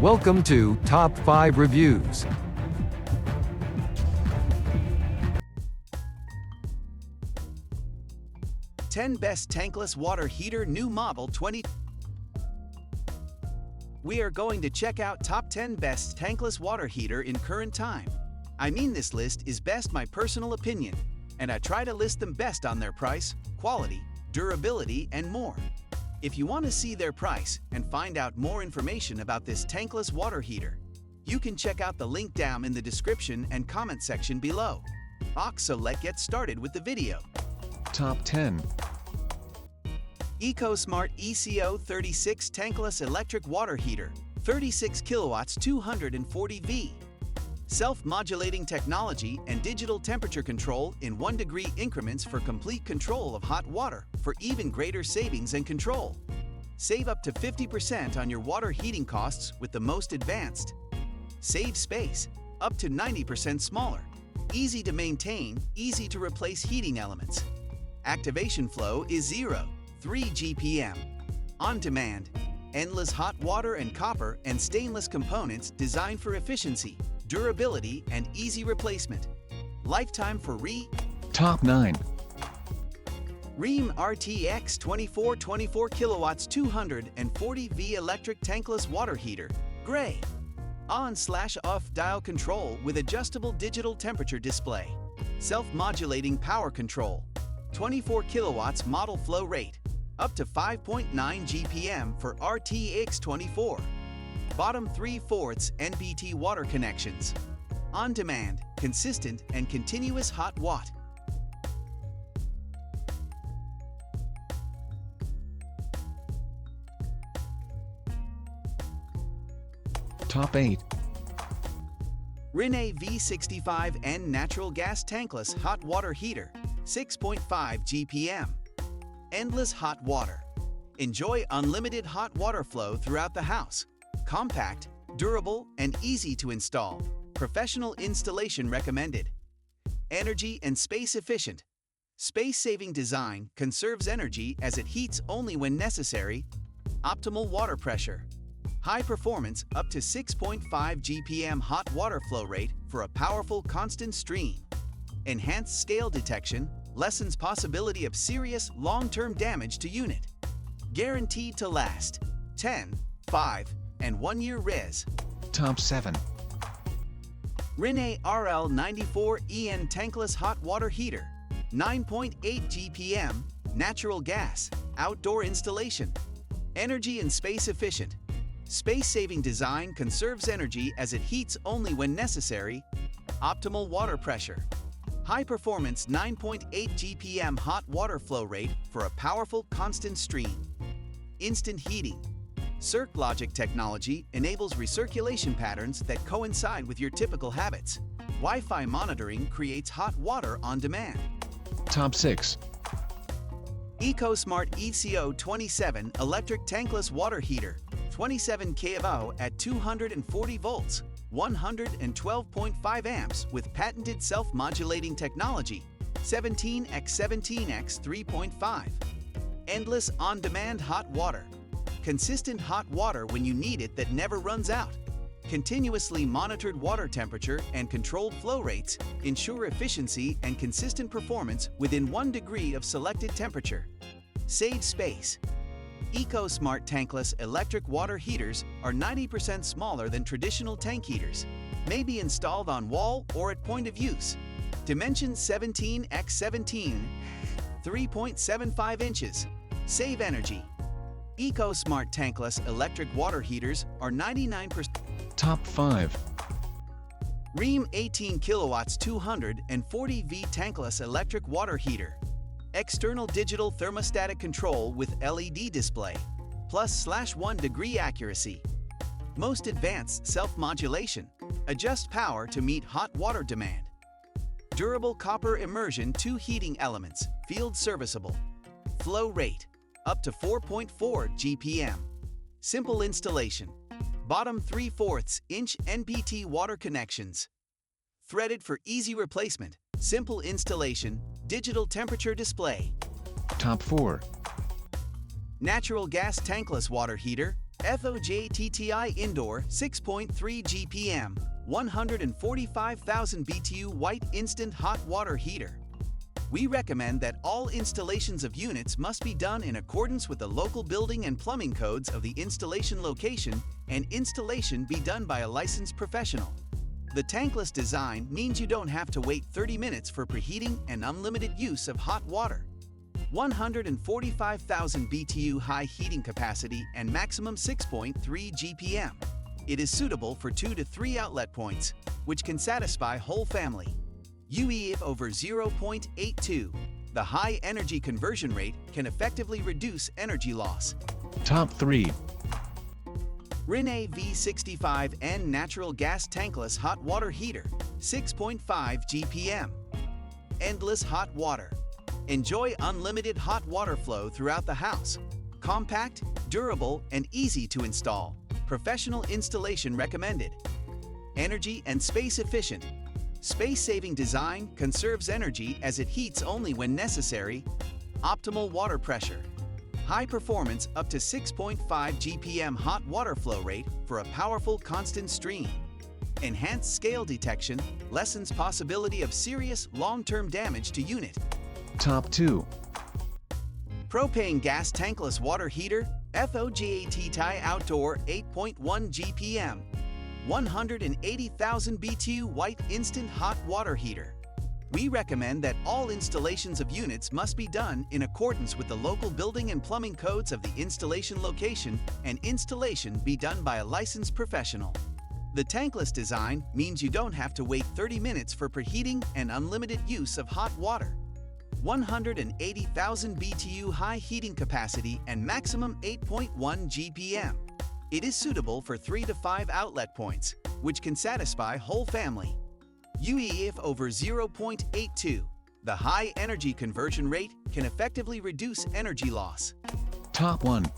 Welcome to Top 5 Reviews. Ten Best Tankless Water Heater New Model 20. We are going to check out top 10 best tankless water heater in current time. I mean, this list is best my personal opinion, and I try to list them best on their price, quality, durability, and more. If you want to see their price and find out more information about this tankless water heater, you can check out the link down in the description and comment section below. So let's get started with the video. Top 10. EcoSmart ECO 36 Tankless Electric Water Heater, 36 kilowatts 240 V. Self-modulating technology and digital temperature control in 1-degree increments for complete control of hot water for even greater savings and control. Save up to 50% on your water heating costs with the most advanced. Save space, up to 90% smaller. Easy to maintain, easy to replace heating elements. Activation flow is 3 GPM. On demand, endless hot water and copper and stainless components designed for efficiency, durability, and easy replacement. Lifetime for Top 9. Rheem RTX 24 kilowatts 240 V electric tankless water heater, gray. On/off dial control with adjustable digital temperature display. Self-modulating power control. 24 kilowatts model flow rate. Up to 5.9 GPM for RTX 24. Bottom 3/4 NPT water connections. On demand, consistent and continuous hot watt. Top 8. Rinnai V65N Natural Gas Tankless Hot Water Heater, 6.5 GPM. Endless hot water. Enjoy unlimited hot water flow throughout the house. Compact, durable, and easy to install. Professional installation recommended. Energy and space efficient. Space-saving design conserves energy as it heats only when necessary. Optimal water pressure. High performance up to 6.5 GPM hot water flow rate for a powerful constant stream. Enhanced scale detection lessens possibility of serious long-term damage to unit. Guaranteed to last 10, 5, and 1-year res. Top 7. Rinnai RL94EN Tankless Hot Water Heater, 9.8 GPM, natural gas, outdoor installation. Energy and space efficient. Space-saving design conserves energy as it heats only when necessary. Optimal water pressure. High-performance 9.8 GPM hot water flow rate for a powerful constant stream. Instant heating. CircLogic technology enables recirculation patterns that coincide with your typical habits. Wi-Fi monitoring creates hot water on demand. Top 6. EcoSmart ECO 27 Electric Tankless Water Heater, 27 kV at 240 volts. 112.5 amps with patented self-modulating technology, 17x17x 3.5. Endless on-demand hot water. Consistent hot water when you need it that never runs out. Continuously monitored water temperature and controlled flow rates ensure efficiency and consistent performance within 1 degree of selected temperature. Save space. EcoSmart tankless electric water heaters are 90% smaller than traditional tank heaters. May be installed on wall or at point of use. Dimensions 17x17, 3.75 inches. Save energy. EcoSmart tankless electric water heaters are 99%. Top 5. Rheem 18 kilowatts 240 V tankless electric water heater. External digital thermostatic control with LED display, +/1 degree accuracy. Most advanced self-modulation. Adjust power to meet hot water demand. Durable copper immersion 2 heating elements, field serviceable. Flow rate, up to 4.4 GPM. Simple installation. Bottom 3/4 inch NPT water connections. Threaded for easy replacement. Simple installation. Digital temperature display. Top 4. Natural gas tankless water heater, FOJTTI Indoor 6.3 GPM 145,000 BTU White Instant Hot Water Heater. We recommend that all installations of units must be done in accordance with the local building and plumbing codes of the installation location, and installation be done by a licensed professional. The tankless design means you don't have to wait 30 minutes for preheating and unlimited use of hot water. 145,000 BTU high heating capacity and maximum 6.3 GPM. It is suitable for 2 to 3 outlet points, which can satisfy whole family. UEF over 0.82. The high energy conversion rate can effectively reduce energy loss. Top 3. Rinnai V65N Natural Gas Tankless Hot Water Heater, 6.5 GPM. Endless hot water. Enjoy unlimited hot water flow throughout the house. Compact, durable, and easy to install. Professional installation recommended. Energy and space efficient. Space-saving design conserves energy as it heats only when necessary. Optimal water pressure. High performance up to 6.5 GPM hot water flow rate for a powerful constant stream. Enhanced scale detection lessens possibility of serious long-term damage to unit. Top 2. Propane gas tankless water heater FOJTTI Outdoor 8.1 GPM 180,000 BTU White Instant Hot Water Heater. We recommend that all installations of units must be done in accordance with the local building and plumbing codes of the installation location, and installation be done by a licensed professional. The tankless design means you don't have to wait 30 minutes for preheating and unlimited use of hot water. 180,000 BTU high heating capacity and maximum 8.1 GPM. It is suitable for 3 to 5 outlet points, which can satisfy whole family. UEF over 0.82. The high energy conversion rate can effectively reduce energy loss. Top 1.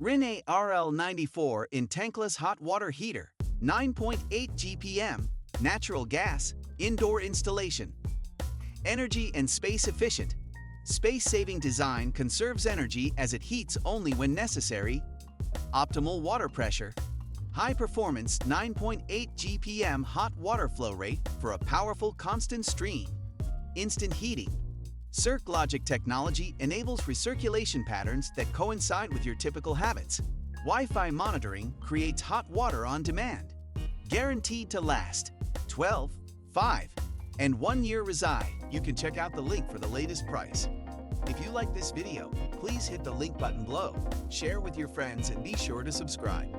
Rinnai RL94 in Tankless Hot Water Heater, 9.8 GPM, natural gas, indoor installation. Energy and space efficient. Space-saving design conserves energy as it heats only when necessary. Optimal water pressure. High performance 9.8 GPM hot water flow rate for a powerful constant stream. Instant heating. CircLogic technology enables recirculation patterns that coincide with your typical habits. Wi-Fi monitoring creates hot water on demand. Guaranteed to last 12, 5, and 1 year reside. You can check out the link for the latest price. If you like this video, please hit the link button below, share with your friends, and be sure to subscribe.